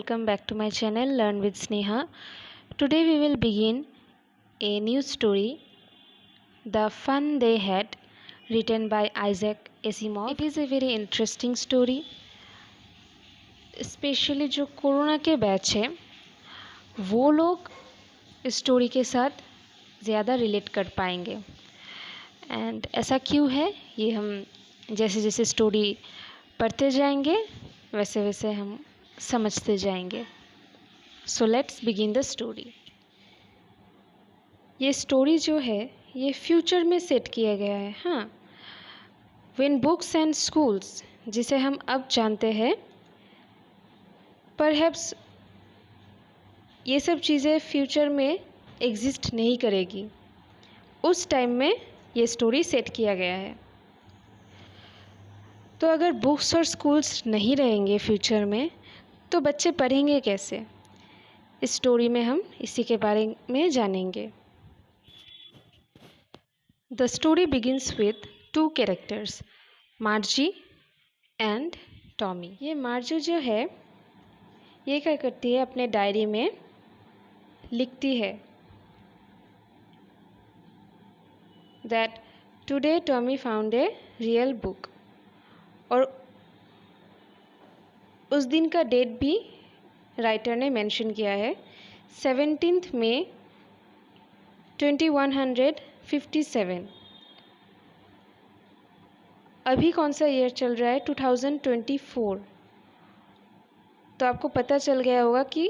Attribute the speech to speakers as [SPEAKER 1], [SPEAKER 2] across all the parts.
[SPEAKER 1] welcome back to my channel Learn with Sneha. Today we will begin a new story, The Fun They Had, written by Isaac Asimov. It is a very interesting story, specially जो corona के batch है वो लोग इस story के साथ ज़्यादा relate कर पाएंगे। एंड ऐसा क्यों है ये हम जैसे जैसे स्टोरी पढ़ते जाएंगे वैसे वैसे हम समझते जाएंगे। So let's begin the story. ये स्टोरी जो है ये फ्यूचर में सेट किया गया है। हाँ, व्हेन बुक्स एंड स्कूल्स, जिसे हम अब जानते हैं, परहैप्स ये सब चीज़ें फ्यूचर में एग्जिस्ट नहीं करेगी, उस टाइम में ये स्टोरी सेट किया गया है। तो अगर बुक्स और स्कूल्स नहीं रहेंगे फ्यूचर में तो बच्चे पढ़ेंगे कैसे? इस स्टोरी में हम इसी के बारे में जानेंगे। The story begins with to characters, मार्जी and Tommy. ये मार्जू जो है ये क्या करती है, अपने डायरी में लिखती है that today Tommy found a real book, और उस दिन का डेट भी राइटर ने मेंशन किया है, 17 मई 2157। अभी कौन सा ईयर चल रहा है? 2024। तो आपको पता चल गया होगा कि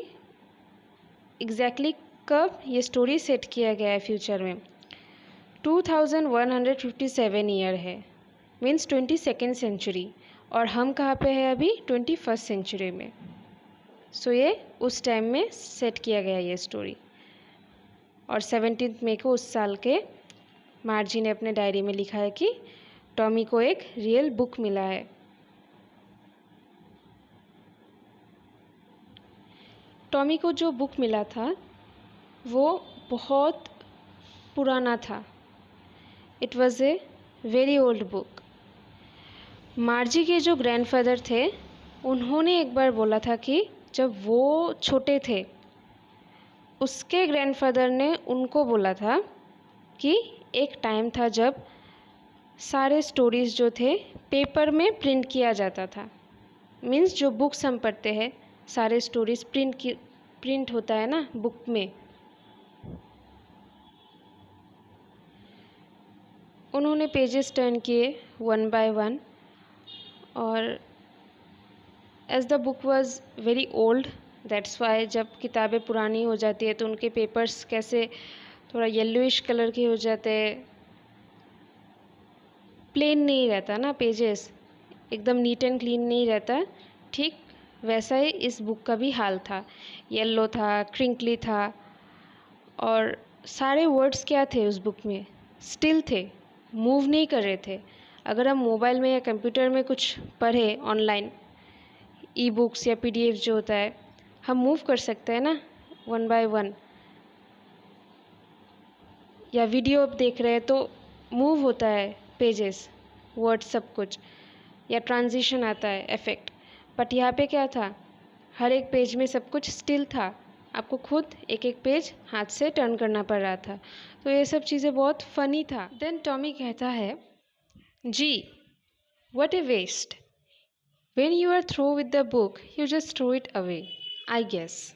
[SPEAKER 1] एग्जैक्टली कब ये स्टोरी सेट किया गया है फ्यूचर में। 2157 ईयर है, मीन्स 22nd सेंचुरी, और हम कहाँ पे है अभी? 21st सेंचुरी में। सो ये उस टाइम में सेट किया गया ये स्टोरी। और 17 मई को उस साल के मार्जी ने अपने डायरी में लिखा है कि टॉमी को एक रियल बुक मिला है। टॉमी को जो बुक मिला था वो बहुत पुराना था। It was a very old book. मार्जी के जो ग्रैंडफादर थे उन्होंने एक बार बोला था कि जब वो छोटे थे उसके ग्रैंडफादर ने उनको बोला था कि एक टाइम था जब सारे स्टोरीज़ जो थे पेपर में प्रिंट किया जाता था। मीन्स जो बुक्स हम पढ़ते हैं सारे स्टोरीज़ प्रिंट होता है ना बुक में। उन्होंने पेजेस टर्न किए वन बाय वन, और as the book was very old, that's why जब किताबें पुरानी हो जाती है तो उनके पेपर्स कैसे थोड़ा येलोइश कलर के हो जाते हैं, प्लेन नहीं रहता ना, पेजेस एकदम नीट एंड क्लीन नहीं रहता। ठीक वैसा ही इस बुक का भी हाल था, येलो था, क्रिंकली था, और सारे वर्ड्स क्या थे उस बुक में? स्टिल थे, मूव नहीं कर रहे थे। अगर हम मोबाइल में या कंप्यूटर में कुछ पढ़े ऑनलाइन, ई बुक्स या पीडीएफ जो होता है, हम मूव कर सकते हैं ना वन बाय वन, या वीडियो आप देख रहे हैं तो मूव होता है पेजेस, वर्ड, सब कुछ, या ट्रांजिशन आता है, इफेक्ट। बट यहाँ पे क्या था? हर एक पेज में सब कुछ स्टिल था, आपको खुद एक एक पेज हाथ से टर्न करना पड़ रहा था। तो ये सब चीज़ें बहुत फनी था। देन टॉमी कहता है, जी what a waste, when you are through with the book you just throw it away, I guess.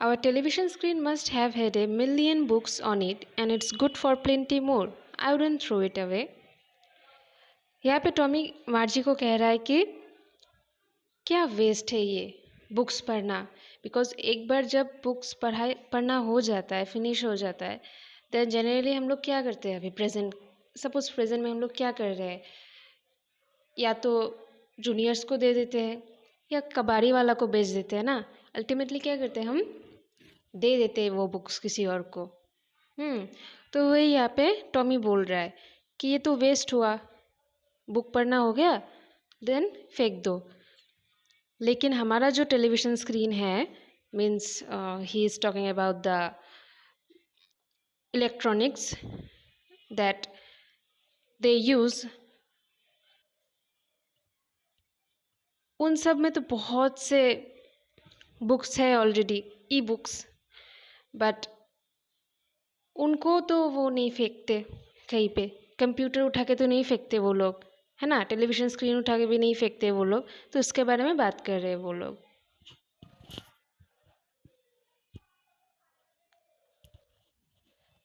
[SPEAKER 1] Our television screen must have had a million books on it and it's good for plenty more. I wouldn't throw it away. यहाँ पे Tommy मार्जी को कह रहा है कि क्या waste है ये बुक्स पढ़ना, बिकॉज एक बार जब बुक्स पढ़ना हो जाता है, फिनिश हो जाता है, देन जनरली हम लोग क्या करते हैं? अभी सपोज प्रेजेंट में हम लोग क्या कर रहे हैं? या तो जूनियर्स को दे देते हैं या कबाड़ी वाला को बेच देते हैं ना। अल्टीमेटली क्या करते हैं? हम दे देते हैं वो बुक्स किसी और को। तो वही यहाँ पे टॉमी बोल रहा है कि ये तो वेस्ट हुआ, बुक पढ़ना हो गया, देन फेंक दो। लेकिन हमारा जो टेलीविज़न स्क्रीन है, means he is talking about the electronics that they use, उन सब में तो बहुत से बुक्स है ऑलरेडी, ई बुक्स, बट उनको तो वो नहीं फेंकते कहीं पे, कंप्यूटर उठा के तो नहीं फेंकते वो लोग, है ना, टेलीविज़न स्क्रीन उठा के भी नहीं फेंकते वो लोग, तो उसके बारे में बात कर रहे हैं वो लोग।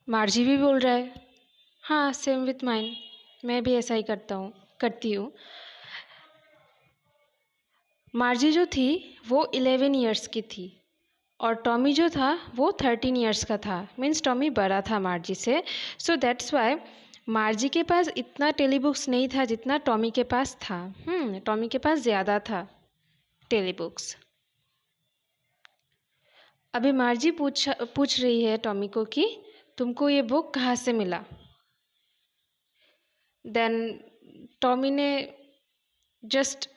[SPEAKER 1] मार्जी भी बोल रहा है, हाँ सेम विथ माइन, मैं भी ऐसा ही करती हूँ। मार्जी जो थी वो 11 इयर्स की थी, और टॉमी जो था वो 13 इयर्स का था, मीन्स टॉमी बड़ा था मार्जी से। सो दैट्स वाई मार्जी के पास इतना टेलीबुक्स नहीं था जितना टॉमी के पास था। टॉमी के पास ज़्यादा था टेलीबुक्स। अभी मार्जी पूछ रही है टॉमी को कि तुमको ये बुक कहाँ से मिला। देन टॉमी ने जस्ट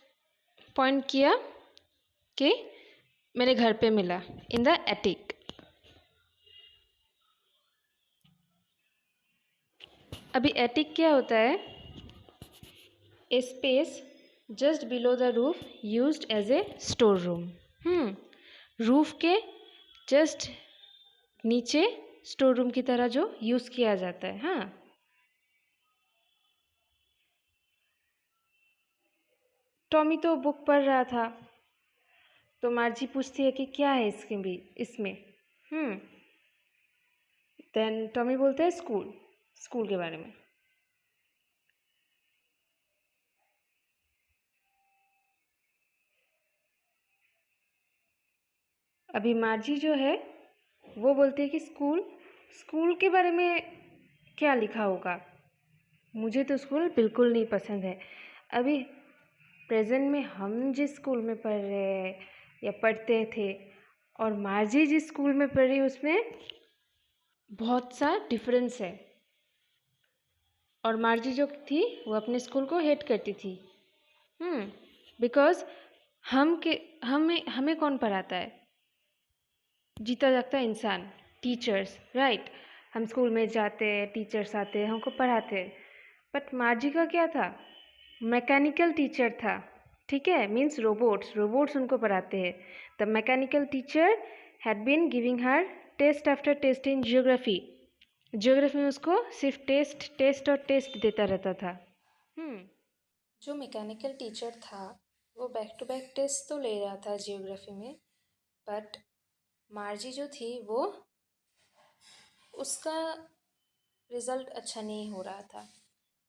[SPEAKER 1] पॉइंट किया कि मेरे घर पे मिला, इन द एटिक। अभी एटिक क्या होता है? A space just below the roof used as a store room. Roof के जस्ट नीचे स्टोर रूम की तरह जो यूज़ किया जाता है। हाँ, टॉमी तो बुक पढ़ रहा था, तो मार्जी पूछती है कि क्या है इसमें। देन टॉमी बोलते हैं स्कूल के बारे में। अभी मार्जी जो है वो बोलती है कि स्कूल के बारे में क्या लिखा होगा, मुझे तो स्कूल बिल्कुल नहीं पसंद है। अभी प्रेजेंट में हम जिस स्कूल में पढ़ रहे हैं या पढ़ते थे, और मार्जी जिस स्कूल में पढ़ रही उसमें बहुत सा डिफरेंस है। और मार्जी जो थी वो अपने स्कूल को हेट करती थी। बिकॉज हमें कौन पढ़ाता है? जीता जागता इंसान, टीचर्स, राइट। हम स्कूल में जाते हैं, टीचर्स आते हैं, हमको पढ़ाते हैं। बट मार्जी का क्या था? मैकेनिकल टीचर था, ठीक है, मीन्स रोबोट्स उनको पढ़ाते हैं। The mechanical teacher had been giving her test after test in geography में उसको सिर्फ टेस्ट और टेस्ट देता रहता था। जो मैकेनिकल टीचर था वो बैक टू बैक टेस्ट तो ले रहा था जियोग्राफी में, बट मार्जी जो थी वो उसका रिज़ल्ट अच्छा नहीं हो रहा था,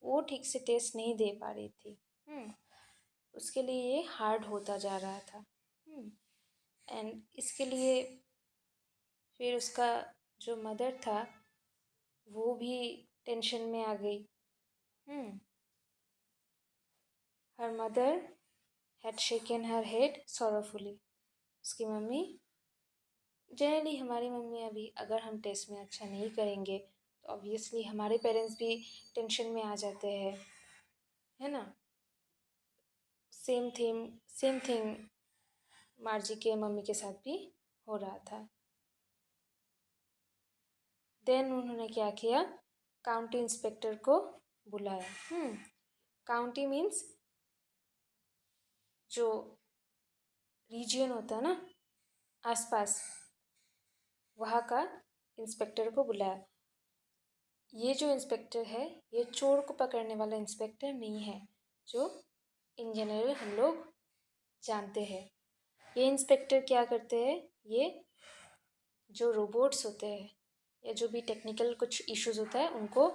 [SPEAKER 1] वो ठीक से टेस्ट नहीं दे पा रही थी। उसके लिए ये हार्ड होता जा रहा था। एंड इसके लिए फिर उसका जो मदर था वो भी टेंशन में आ गई। Her mother had shaken her head sorrowfully. उसकी मम्मी, जनरली हमारी मम्मी अभी अगर हम टेस्ट में अच्छा नहीं करेंगे तो ऑब्वियसली हमारे पेरेंट्स भी टेंशन में आ जाते हैं, है ना। सेम थिंग मार्जी के मम्मी के साथ भी हो रहा था। देन उन्होंने क्या किया, काउंटी इंस्पेक्टर को बुलाया। काउंटी मीन्स जो रीजियन होता है ना आसपास, वहाँ का इंस्पेक्टर को बुलाया। ये जो इंस्पेक्टर है ये चोर को पकड़ने वाला इंस्पेक्टर नहीं है जो इन जनरल हम लोग जानते हैं। ये इंस्पेक्टर क्या करते हैं, ये जो रोबोट्स होते हैं या जो भी टेक्निकल कुछ इश्यूज होता है उनको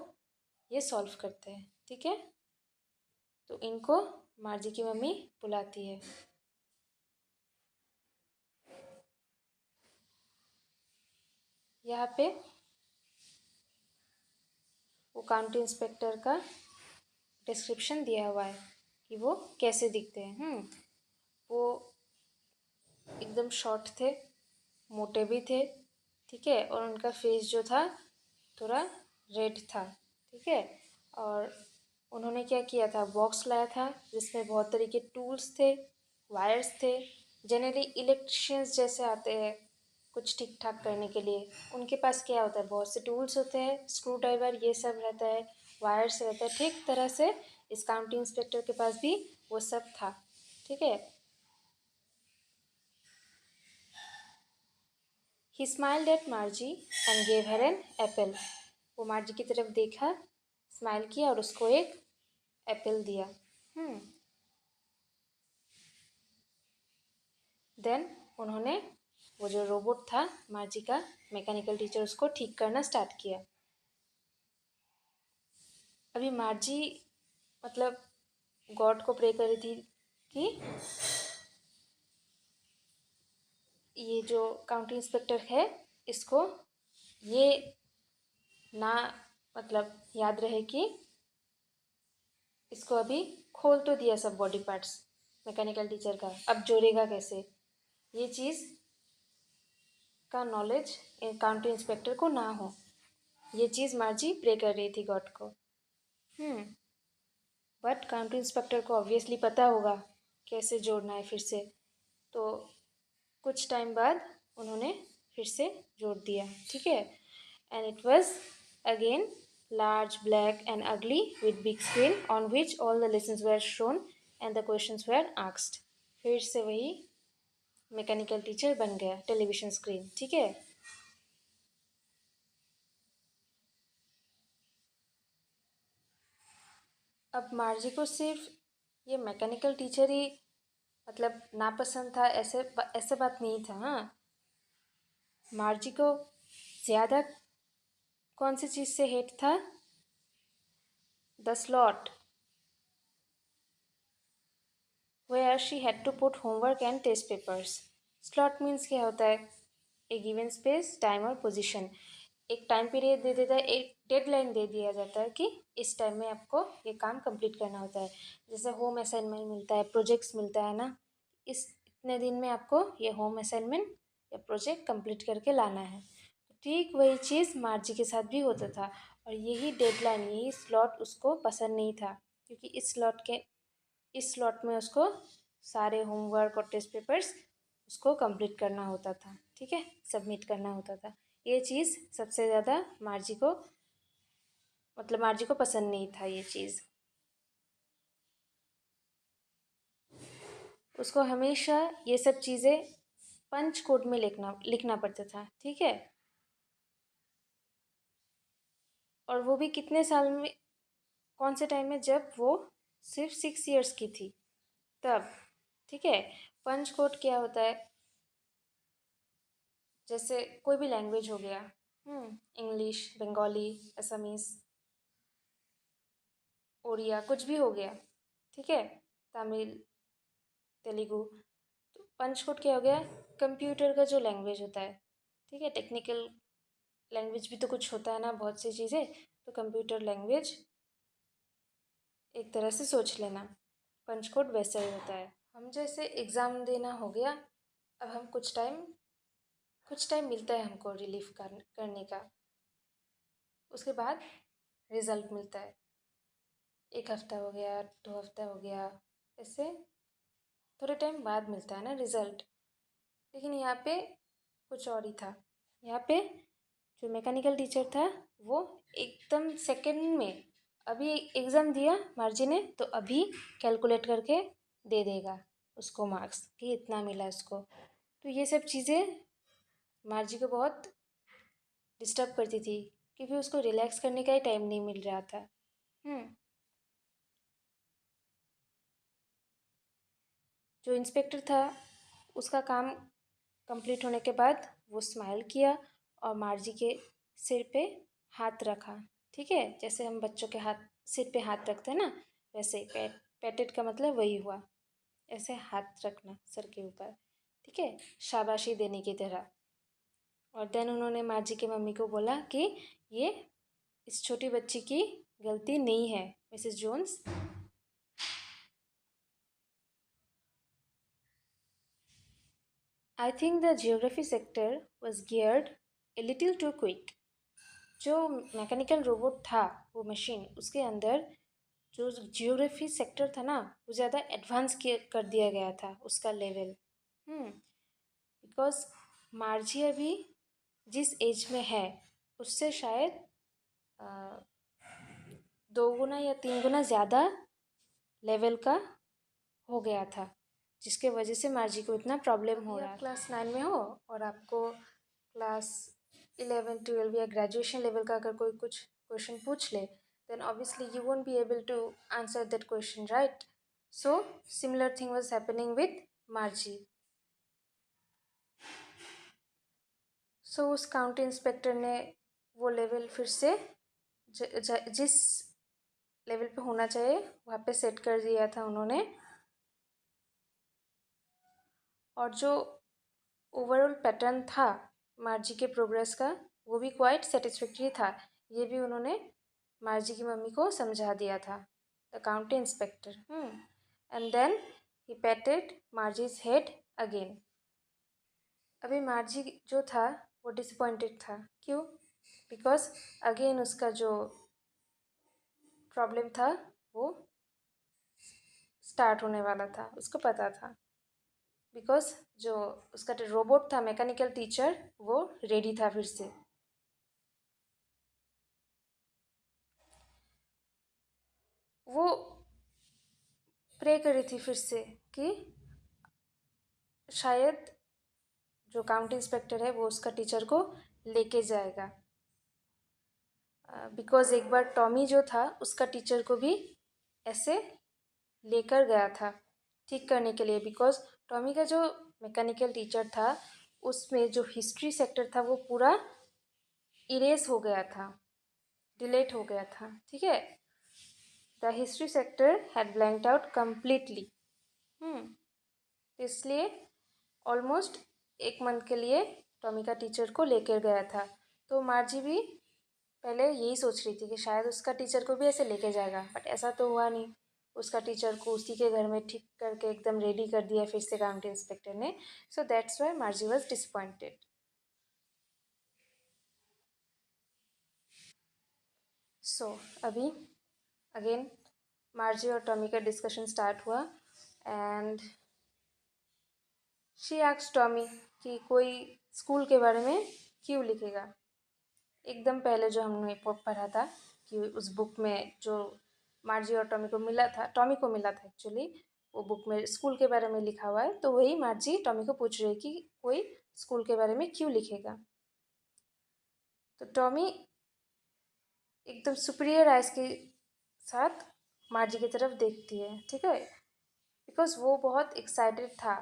[SPEAKER 1] ये सॉल्व करते हैं, ठीक है। तो इनको मार्जी की मम्मी बुलाती है। यहाँ पे वो काउंटी इंस्पेक्टर का डिस्क्रिप्शन दिया हुआ है कि वो कैसे दिखते हैं। वो एकदम शॉर्ट थे, मोटे भी थे, ठीक है, और उनका फेस जो था थोड़ा रेड था, ठीक है। और उन्होंने क्या किया था, बॉक्स लाया था जिसमें बहुत तरीके टूल्स थे, वायर्स थे। जनरली इलेक्ट्रिशियंस जैसे आते हैं कुछ ठीक ठाक करने के लिए, उनके पास क्या होता है, बहुत से टूल्स होते हैं, स्क्रू ड्राइवर ये सब रहता है, वायर्स रहता है। ठीक तरह से इस काउंटी इंस्पेक्टर के पास भी वो सब था, ठीक है। He smiled at Margie and gave her an apple. वो मार्जी की तरफ देखा, स्माइल किया और उसको एक एप्पल दिया। देन उन्होंने वो जो रोबोट था मार्जी का मैकेनिकल टीचर, उसको ठीक करना स्टार्ट किया। अभी मार्जी मतलब गॉड को प्रे कर रही थी कि ये जो काउंटी इंस्पेक्टर है इसको ये ना मतलब याद रहे कि इसको अभी खोल तो दिया सब बॉडी पार्ट्स मैकेनिकल टीचर का, अब जोड़ेगा कैसे, ये चीज़ का नॉलेज काउंटी इंस्पेक्टर को ना हो। ये चीज़ मार्जी प्रे कर रही थी गॉड को। बट काउंटी इंस्पेक्टर को ऑब्वियसली पता होगा कैसे जोड़ना है फिर से, तो कुछ टाइम बाद उन्होंने फिर से जोड़ दिया। ठीक है, and it was again large, black and ugly with big screen on which all the lessons were shown and the questions were asked। फिर से वही मैकेनिकल टीचर बन गया टेलीविज़न स्क्रीन। ठीक है, अब मार्जी को सिर्फ ये मैकेनिकल टीचर ही मतलब नापसंद था, ऐसे बात नहीं था। हाँ, मार्जी को ज़्यादा कौन सी चीज़ से हेट था? The slot where she had to put homework and test papers। Slot means क्या होता है? ए गिवन स्पेस, टाइम और पोजीशन। एक टाइम पीरियड दे देता है, एक डेडलाइन दे दिया जाता है कि इस टाइम में आपको ये काम कंप्लीट करना होता है। जैसे होम असाइनमेंट मिलता है, प्रोजेक्ट्स मिलता है ना, इस इतने दिन में आपको ये होम असाइनमेंट या प्रोजेक्ट कंप्लीट करके लाना है। तो ठीक वही चीज़ मार्जी के साथ भी होता था, और यही डेडलाइन, यही स्लॉट उसको पसंद नहीं था, क्योंकि इस स्लॉट में उसको सारे होमवर्क और टेस्ट पेपर्स उसको कंप्लीट करना होता था। ठीक है, सबमिट करना होता था। ये चीज़ सबसे ज़्यादा मार्जी को पसंद नहीं था ये चीज़। उसको हमेशा ये सब चीज़ें पंच कोड में लिखना पड़ता था। ठीक है, और वो भी कितने साल में, कौन से टाइम में, जब वो सिर्फ 6 इयर्स की थी तब। ठीक है, पंच कोड क्या होता है? जैसे कोई भी लैंग्वेज हो गया, इंग्लिश, बंगाली, असमीज़, ओडिया, कुछ भी हो गया। ठीक है, तमिल, तेलुगु, तो पंच कोड क्या हो गया? कंप्यूटर का जो लैंग्वेज होता है। ठीक है, टेक्निकल लैंग्वेज भी तो कुछ होता है ना, बहुत सी चीज़ें, तो कंप्यूटर लैंग्वेज एक तरह से सोच लेना, पंच कोड वैसा ही होता है। हम जैसे एग्ज़ाम देना हो गया, अब हम कुछ टाइम मिलता है हमको रिलीफ करने का, उसके बाद रिज़ल्ट मिलता है। 1 हफ्ता हो गया, 2 हफ्ता हो गया, ऐसे थोड़े टाइम बाद मिलता है ना रिज़ल्ट। लेकिन यहाँ पे कुछ और ही था। यहाँ पे जो मैकेनिकल टीचर था वो एकदम सेकंड में, अभी एग्ज़ाम दिया मार्जी ने तो अभी कैलकुलेट करके दे देगा उसको मार्क्स कि इतना मिला उसको। तो ये सब चीज़ें मार्जी को बहुत डिस्टर्ब करती थी, क्योंकि उसको रिलैक्स करने का ही टाइम नहीं मिल रहा था। जो इंस्पेक्टर था उसका काम कंप्लीट होने के बाद वो स्माइल किया और मार्जी के सिर पे हाथ रखा। ठीक है, जैसे हम बच्चों के सिर पे हाथ रखते हैं ना, वैसे पैटेड का मतलब वही हुआ, ऐसे हाथ रखना सर के ऊपर। ठीक है, शाबाशी देने की तरह। और देन उन्होंने मार्जी की मम्मी को बोला कि ये इस छोटी बच्ची की गलती नहीं है, Mrs Jones. I think the geography sector was geared a little too quick। जो मैकेनिकल रोबोट था, वो मशीन, उसके अंदर जो जियोग्राफी सेक्टर था ना, वो ज़्यादा एडवांस कर दिया गया था उसका लेवल। बिकॉज मार्जी अभी जिस एज में है उससे शायद 2 गुना या 3 गुना ज़्यादा लेवल का हो गया था, जिसके वजह से मार्जी को इतना प्रॉब्लम हो रहा है। क्लास 9 में हो और आपको क्लास 11 12 या ग्रेजुएशन लेवल का अगर कोई कुछ क्वेश्चन पूछ ले, then obviously you won't be able to answer that question, right? So similar thing was happening with Margie. So उस काउंटी इंस्पेक्टर ने वो लेवल फिर से जिस लेवल पे होना चाहिए वहाँ पे सेट कर दिया था उन्होंने, और जो ओवरऑल पैटर्न था मार्जी के प्रोग्रेस का वो भी क्वाइट सेटिस्फैक्ट्री था। ये भी उन्होंने मार्जी की मम्मी को समझा दिया था, the county inspector. And then he patted Margie's head again. अभी मार्जी जो था वो डिसअपॉइंटेड था। क्यों? बिकॉज अगेन उसका जो प्रॉब्लम था वो स्टार्ट होने वाला था, उसको पता था। बिकॉज जो उसका रोबोट था मैकेनिकल टीचर वो रेडी था फिर से। वो प्रे करी थी फिर से कि शायद जो काउंटी इंस्पेक्टर है वो उसका टीचर को लेके जाएगा। बिकॉज एक बार टॉमी जो था उसका टीचर को भी ऐसे लेकर गया था ठीक करने के लिए। बिकॉज टॉमी का जो मैकेनिकल टीचर था उसमें जो हिस्ट्री सेक्टर था वो पूरा इरेज हो गया था, डिलीट हो गया था। ठीक है, the history sector had blanked out completely. इसलिए ऑलमोस्ट एक मंथ के लिए टॉमी का टीचर को लेकर गया था। तो मार्जी भी पहले यही सोच रही थी कि शायद उसका टीचर को भी ऐसे लेके जाएगा, बट ऐसा तो हुआ नहीं। उसका टीचर को उसी के घर में ठीक करके एकदम रेडी कर दिया फिर से काउंटी इंस्पेक्टर ने। So that's why Margie was disappointed. So अभी अगेन मार्जी और टॉमी का डिस्कशन स्टार्ट हुआ एंड शी आस्क्ड टॉमी कि कोई स्कूल के बारे में क्यों लिखेगा। एकदम पहले जो हमने पढ़ा था कि उस बुक में जो मार्जी और टॉमी को मिला था, टॉमी को मिला था एक्चुअली, वो बुक में स्कूल के बारे में लिखा हुआ है। तो वही मार्जी टॉमी को पूछ रही है कि कोई स्कूल के बारे में क्यों लिखेगा। तो टॉमी एकदम सुपीरियर आइज के साथ मार्जी की तरफ देखती है। ठीक है, बिकॉज वो बहुत एक्साइटेड था।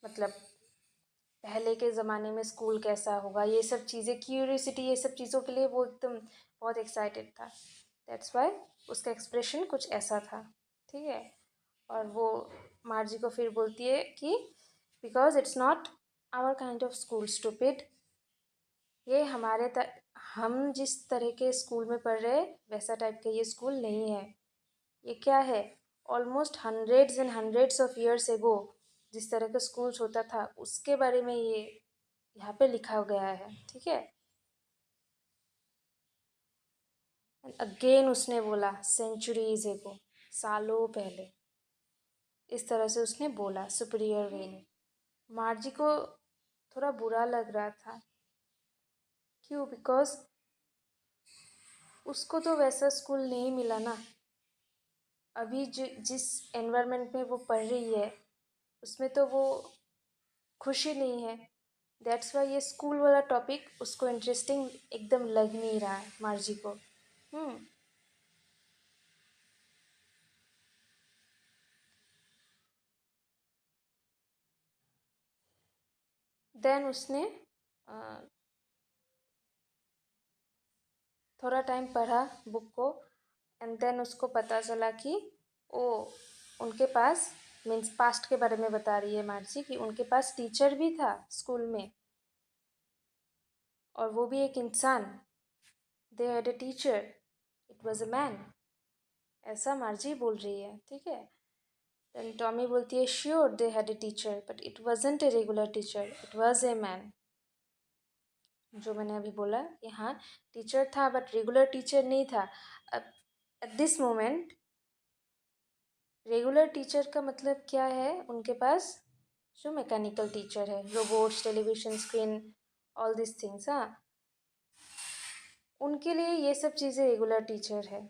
[SPEAKER 1] मतलब पहले के ज़माने में स्कूल कैसा होगा, ये सब चीज़ें, क्यूरियोसिटी, ये सब चीज़ों के लिए वो एकदम बहुत एक्साइटेड था। दैट्स वाई उसका एक्सप्रेशन कुछ ऐसा था। ठीक है, और वो मार्जी को फिर बोलती है कि because it's not our kind of school stupid. ये हम जिस तरह के स्कूल में पढ़ रहे वैसा टाइप का ये स्कूल नहीं है। ये क्या है, almost hundreds and hundreds of years ago जिस तरह का स्कूल्स होता था उसके बारे में ये यहाँ पे लिखा गया है। ठीक है, अगेन उसने बोला सेंचुरीज एगो, सालों पहले। इस तरह से उसने बोला सुपीरियर वे में। मार्जी को थोड़ा बुरा लग रहा था। क्यों? बिकॉज उसको तो वैसा स्कूल नहीं मिला ना। अभी जिस एनवायरनमेंट में वो पढ़ रही है उसमें तो वो खुशी नहीं है। दैट्स वाई ये स्कूल वाला टॉपिक उसको इंटरेस्टिंग एकदम लग नहीं रहा है मार्जी को। देन उसने थोड़ा टाइम पढ़ा बुक को एंड देन उसको पता चला कि ओ उनके पास, मीन्स पास्ट के बारे में बता रही है मार्जी कि उनके पास टीचर भी था स्कूल में, और वो भी एक इंसान। दे had a teacher, it was a man. ऐसा मार्जी बोल रही है। ठीक है, देन टॉमी बोलती है sure they had a teacher but it wasn't a regular teacher, it was a man. जो मैंने अभी बोला कि हाँ टीचर था बट रेगुलर टीचर नहीं था। अब at this moment regular teacher का मतलब क्या है, उनके पास जो मैकेनिकल टीचर है, robots, television screen, all this things, हाँ, उनके लिए ये सब चीज़ें रेगुलर टीचर है।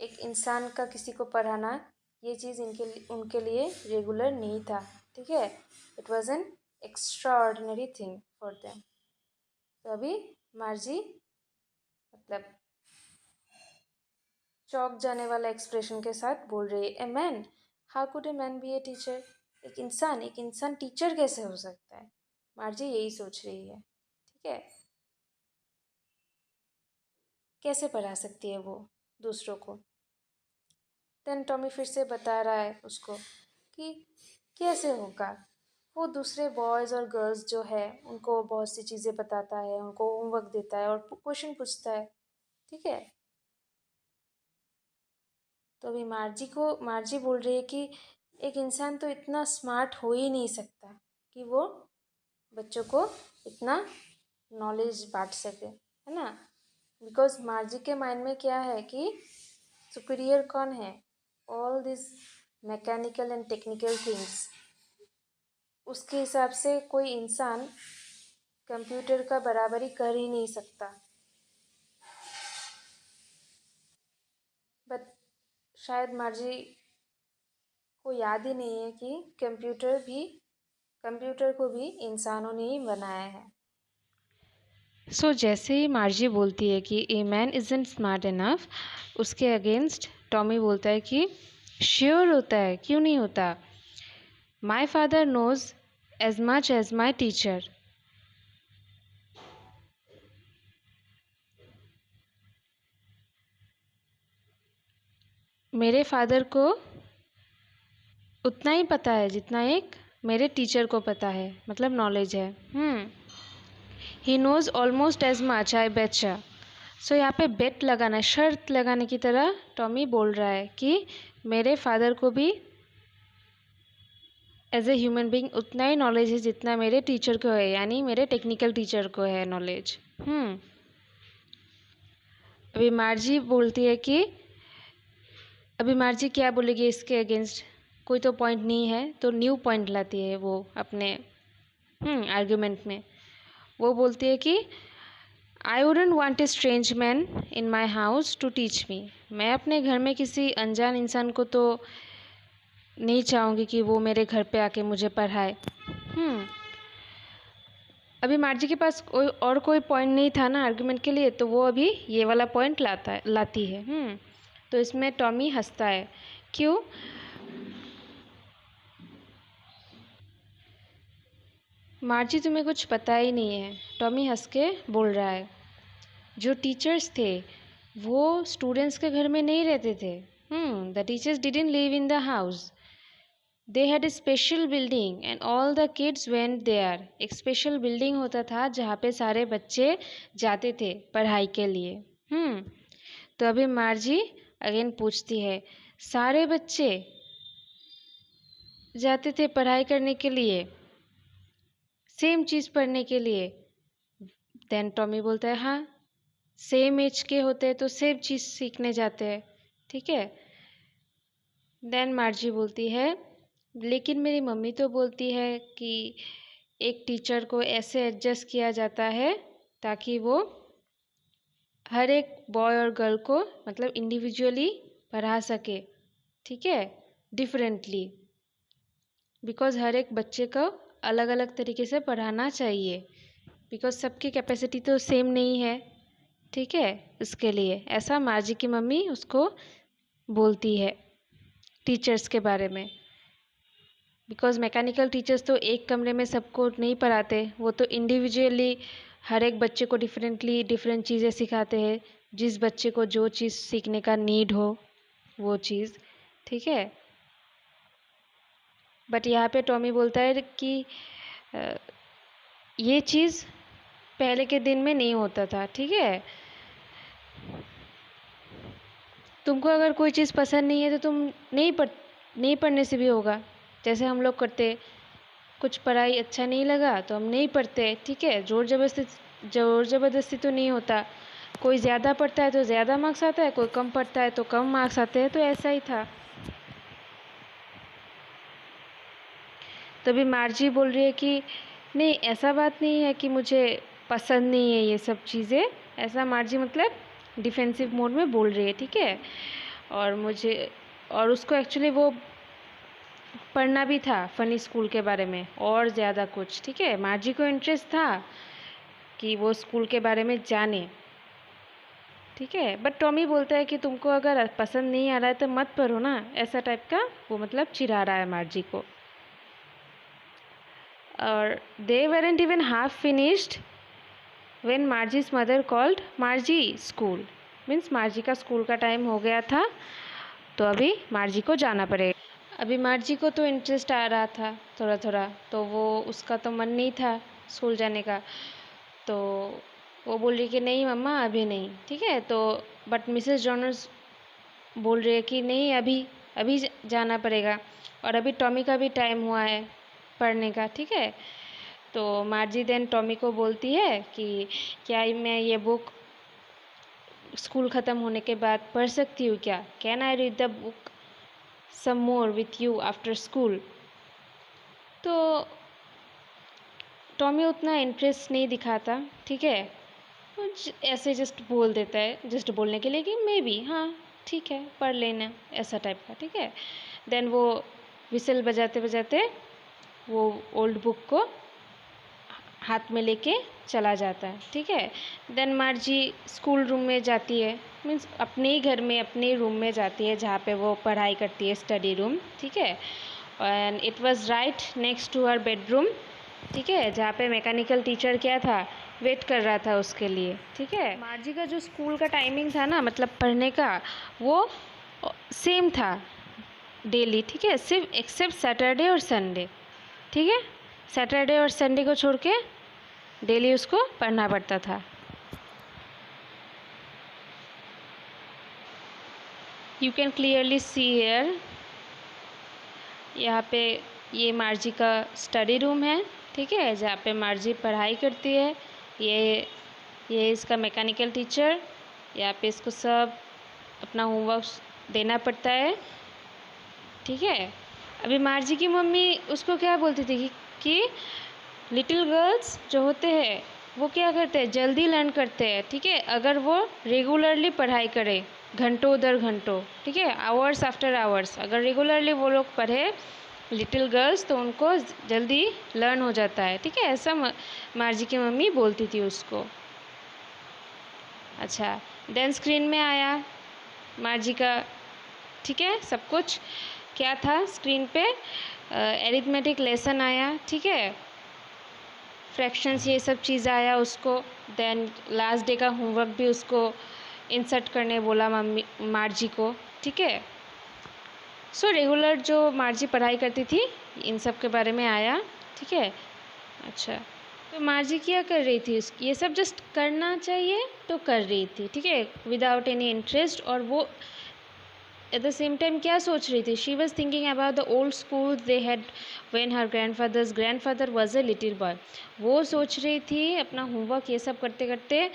[SPEAKER 1] एक इंसान का किसी को पढ़ाना ये चीज़ उनके लिए रेगुलर नहीं था। ठीक है, it was an extraordinary thing for them. तो अभी मार्जी मतलब चौंक जाने वाला एक्सप्रेशन के साथ बोल रही है, a man, how could a man B a teacher? एक इंसान टीचर कैसे हो सकता है? मार्जी यही सोच रही है, ठीक है, कैसे पढ़ा सकती है वो दूसरों को। देन टॉमी फिर से बता रहा है उसको कि कैसे होगा, वो दूसरे बॉयज़ और गर्ल्स जो है उनको बहुत सी चीज़ें बताता है, उनको होमवर्क देता है और क्वेश्चन पूछता है, ठीक है। तो अभी मार्जी बोल रही है कि एक इंसान तो इतना स्मार्ट हो ही नहीं सकता कि वो बच्चों को इतना नॉलेज बांट सके, है ना। बिकॉज मार्जी के माइंड में क्या है कि सुपीरियर कौन है, all this mechanical and technical things. उसके हिसाब से कोई इंसान कंप्यूटर का बराबरी कर ही नहीं सकता। बट शायद मार्जी को याद ही नहीं है कि कंप्यूटर को भी इंसानों ने ही बनाया है। सो जैसे ही मार्जी बोलती है कि a man isn't smart enough, उसके अगेंस्ट टॉमी बोलता है कि श्योर होता है, क्यों नहीं होता। My father knows as much as my teacher. मेरे फादर को उतना ही पता है जितना एक मेरे टीचर को पता है, मतलब नॉलेज है। He knows almost as much, I betcha. So यहाँ पे बेट लगाना, शर्त लगाने की तरह टॉमी बोल रहा है कि मेरे फादर को भी एज ए ह्यूमन बीइंग उतना ही नॉलेज है जितना मेरे टीचर को है, यानी मेरे टेक्निकल टीचर को है नॉलेज। अभी मार्जी बोलती है कि अभी मार्जी क्या बोलेगी इसके अगेंस्ट, कोई तो पॉइंट नहीं है तो न्यू पॉइंट लाती है वो अपने आर्ग्यूमेंट में। वो बोलती है कि I wouldn't want a strange man in my house to teach me. मैं अपने घर में किसी अनजान इंसान को तो नहीं चाहूँगी कि वो मेरे घर पे आके मुझे पढ़ाए। अभी मार्जी के पास कोई पॉइंट नहीं था ना आर्ग्यूमेंट के लिए, तो वो अभी ये वाला पॉइंट लाती है। तो इसमें टॉमी हंसता है, क्यों? मार्जी तुम्हें कुछ पता ही नहीं है, टॉमी हंस के बोल रहा है। जो टीचर्स थे वो स्टूडेंट्स के घर में नहीं रहते थे। The teachers didn't live in the house, they had a special building and all the kids went there. एक स्पेशल बिल्डिंग होता था जहाँ पे सारे बच्चे जाते थे पढ़ाई के लिए। तो अभी मार्जी अगेन पूछती है, सारे बच्चे जाते थे पढ़ाई करने के लिए, सेम चीज़ पढ़ने के लिए? देन टॉमी बोलता है, हाँ, सेम एज के होते हैं तो सेम चीज़ सीखने जाते हैं, ठीक है। देन मार्जी बोलती है, लेकिन मेरी मम्मी तो बोलती है कि एक टीचर को ऐसे एडजस्ट किया जाता है ताकि वो हर एक बॉय और गर्ल को मतलब इंडिविजुअली पढ़ा सके, ठीक है, डिफरेंटली। बिकॉज़ हर एक बच्चे को अलग अलग तरीके से पढ़ाना चाहिए, बिकॉज़ सबकी कैपेसिटी तो सेम नहीं है, ठीक है। इसके लिए ऐसा मार्जी की मम्मी उसको बोलती है टीचर्स के बारे में। बिकॉज़ मैकेनिकल टीचर्स तो एक कमरे में सबको नहीं पढ़ाते, वो तो इंडिविजुअली हर एक बच्चे को डिफरेंट चीज़ें सिखाते हैं, जिस बच्चे को जो चीज़ सीखने का नीड हो वो चीज़, ठीक है। बट यहाँ पे टॉमी बोलता है कि ये चीज़ पहले के दिन में नहीं होता था, ठीक है। तुमको अगर कोई चीज़ पसंद नहीं है तो तुम नहीं पढ़ने से भी होगा, जैसे हम लोग करते। कुछ पढ़ाई अच्छा नहीं लगा तो हम नहीं पढ़ते, ठीक है। ज़ोर ज़बरदस्ती तो नहीं होता। कोई ज़्यादा पढ़ता है तो ज़्यादा मार्क्स आता है, कोई कम पढ़ता है तो कम मार्क्स आते हैं, तो ऐसा ही था। तभी मार्जी बोल रही है कि नहीं, ऐसा बात नहीं है कि मुझे पसंद नहीं है ये सब चीज़ें। ऐसा मार्जी मतलब डिफेंसिव मोड में बोल रही है, ठीक है। और उसको एक्चुअली वो पढ़ना भी था फ़नी स्कूल के बारे में और ज़्यादा कुछ, ठीक है। मार्जी को इंटरेस्ट था कि वो स्कूल के बारे में जाने, ठीक है। बट टॉमी बोलता है कि तुमको अगर पसंद नहीं आ रहा है तो मत पढ़ो ना, ऐसा टाइप का वो मतलब चिढ़ा रहा है मार्जी को। और दे weren't even half finished when Margie's mother called Margie school, means मार्जी का स्कूल का टाइम हो गया था, तो अभी मार्जी को जाना पड़ेगा। अभी मार्जी को तो इंटरेस्ट आ रहा था थोड़ा थोड़ा, तो वो उसका तो मन नहीं था स्कूल जाने का, तो वो बोल रही कि नहीं मम्मा अभी नहीं, ठीक है। तो बट मिसेस जॉनर्स बोल रही है कि नहीं अभी अभी जाना पड़ेगा, और अभी टॉमी का भी टाइम हुआ है पढ़ने का, ठीक है। तो मार्जी देन टॉमी को बोलती है कि क्या मैं ये बुक स्कूल ख़त्म होने के बाद पढ़ सकती हूँ क्या, can I read the book some more with you after school. तो टॉमी उतना इंटरेस्ट नहीं दिखाता, ठीक है। ऐसे जस्ट बोल देता है, जस्ट बोलने के लिए कि मे बी हाँ ठीक है पढ़ लेना, ऐसा टाइप का, ठीक है। देन वो विसल बजाते बजाते वो ओल्ड बुक को हाथ में लेके चला जाता है, ठीक है। देन मार्जी स्कूल रूम में जाती है, मीन्स अपने ही घर में अपने रूम में जाती है जहाँ पे वो पढ़ाई करती है, स्टडी रूम, ठीक है। And it was right next to her bedroom, ठीक है, जहाँ पे मैकेनिकल टीचर क्या था वेट कर रहा था उसके लिए, ठीक है। मार्जी का जो स्कूल का टाइमिंग था ना, मतलब पढ़ने का, वो सेम था डेली, ठीक है, सिर्फ एक्सेप्ट सैटरडे और संडे, ठीक है। सैटरडे और संडे को छोड़ के डेली उसको पढ़ना पड़ता था। You can clearly see here, यहाँ पे ये मार्जी का स्टडी रूम है, ठीक है, जहाँ पे मार्जी पढ़ाई करती है। ये इसका मैकेनिकल टीचर, यहाँ पे इसको सब अपना होमवर्क देना पड़ता है, ठीक है। अभी मार्जी की मम्मी उसको क्या बोलती थी कि लिटिल गर्ल्स जो होते हैं वो क्या करते हैं, जल्दी लर्न करते हैं, ठीक है, अगर वो रेगुलरली पढ़ाई करे घंटों दर घंटों, ठीक है, आवर्स आफ्टर आवर्स, अगर रेगुलरली वो लोग पढ़े लिटिल गर्ल्स तो उनको जल्दी लर्न हो जाता है, ठीक है, ऐसा मार्जी की मम्मी बोलती थी उसको। अच्छा, देन स्क्रीन में आया मार्जी का, ठीक है, सब कुछ क्या था स्क्रीन पे, एरिथमेटिक लेसन आया, ठीक है, फ्रैक्शंस ये सब चीज़ आया उसको। देन लास्ट डे का होमवर्क भी उसको इंसर्ट करने बोला मम्मी मार्जी को, ठीक है। सो रेगुलर जो मार्जी पढ़ाई करती थी इन सब के बारे में आया, ठीक है। अच्छा, तो मार्जी क्या कर रही थी, ये सब जस्ट करना चाहिए तो कर रही थी, ठीक है, विदाउट एनी इंटरेस्ट। और वो एट द सेम टाइम क्या सोच रही थी, she was thinking about the old school they had when her grandfather was a little boy. वो सोच रही थी अपना होमवर्क ये सब करते करते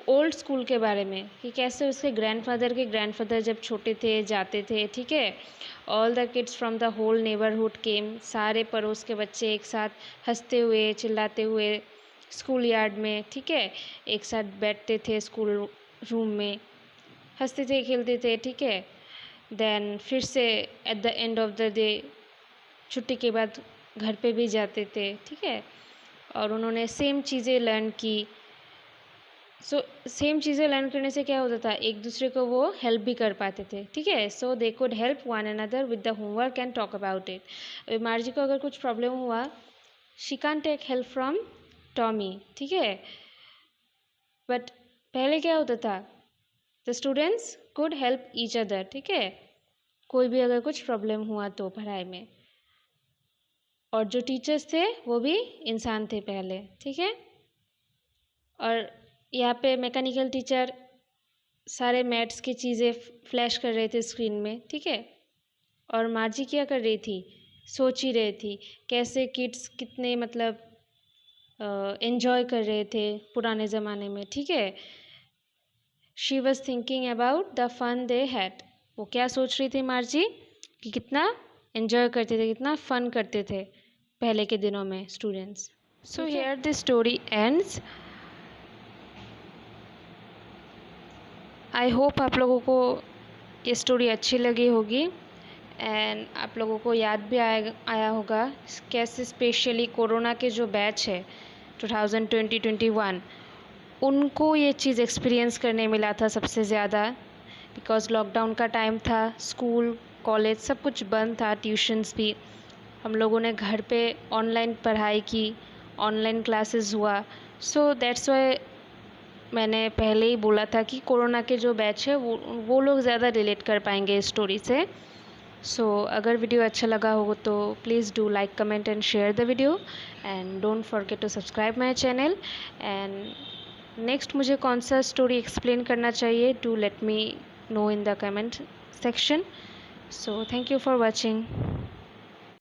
[SPEAKER 1] ओल्ड स्कूल के बारे में, कि कैसे उसके ग्रैंडफादर जब छोटे थे जाते थे, ठीक है। All the kids from the whole neighbourhood came, सारे पड़ोस के बच्चे एक साथ हंसते हुए चिल्लाते हुए स्कूल यार्ड में, ठीक है, एक साथ बैठते थे स्कूल रूम में, हंसते थे खेलते थे, ठीक है। देन फिर से at the end of the day छुट्टी के बाद घर पे भी जाते थे, ठीक है, और उन्होंने सेम चीज़ें लर्न की। सो सेम चीज़ें लर्न करने से क्या होता था, एक दूसरे को वो हेल्प भी कर पाते थे, ठीक है। So they could help one another with the homework and talk about it. Margie को अगर कुछ प्रॉब्लम हुआ, she can take help from Tommy, ठीक है। बट पहले क्या होता था, the students could help each other, ठीक है, कोई भी अगर कुछ प्रॉब्लम हुआ तो पढ़ाई में, और जो टीचर्स थे वो भी इंसान थे पहले, ठीक है। और यहाँ पे मैकेनिकल टीचर सारे मैथ्स की चीज़ें फ्लैश कर रहे थे स्क्रीन में, ठीक है। और मार्जी क्या कर रही थी, सोच ही रही थी कैसे किड्स कितने मतलब एंजॉय कर रहे थे पुराने ज़माने में, ठीक है। She was thinking about the fun they had, वो क्या सोच रही थी मार्जी, कि कितना एंजॉय करते थे, कितना फन करते थे पहले के दिनों में students. So here the story ends. I hope आप लोगों को ये स्टोरी अच्छी लगी होगी, एंड आप लोगों को याद भी आया होगा कैसे स्पेशली कोरोना के जो बैच है 2020-21 उनको ये चीज़ एक्सपीरियंस करने मिला था सबसे ज़्यादा, बिकॉज़ लॉकडाउन का टाइम था, स्कूल कॉलेज सब कुछ बंद था, ट्यूशन्स भी। हम लोगों ने घर पे ऑनलाइन पढ़ाई की, ऑनलाइन क्लासेस हुआ। सो दैट्स वाई मैंने पहले ही बोला था कि कोरोना के जो बैच है वो लोग ज़्यादा रिलेट कर पाएंगे इस स्टोरी से। सो अगर वीडियो अच्छा लगा हो तो please do like comment and share the video and don't forget to subscribe my channel. And next मुझे कौन सा स्टोरी एक्सप्लेन करना चाहिए, do let me know in the comment section. So thank you for watching.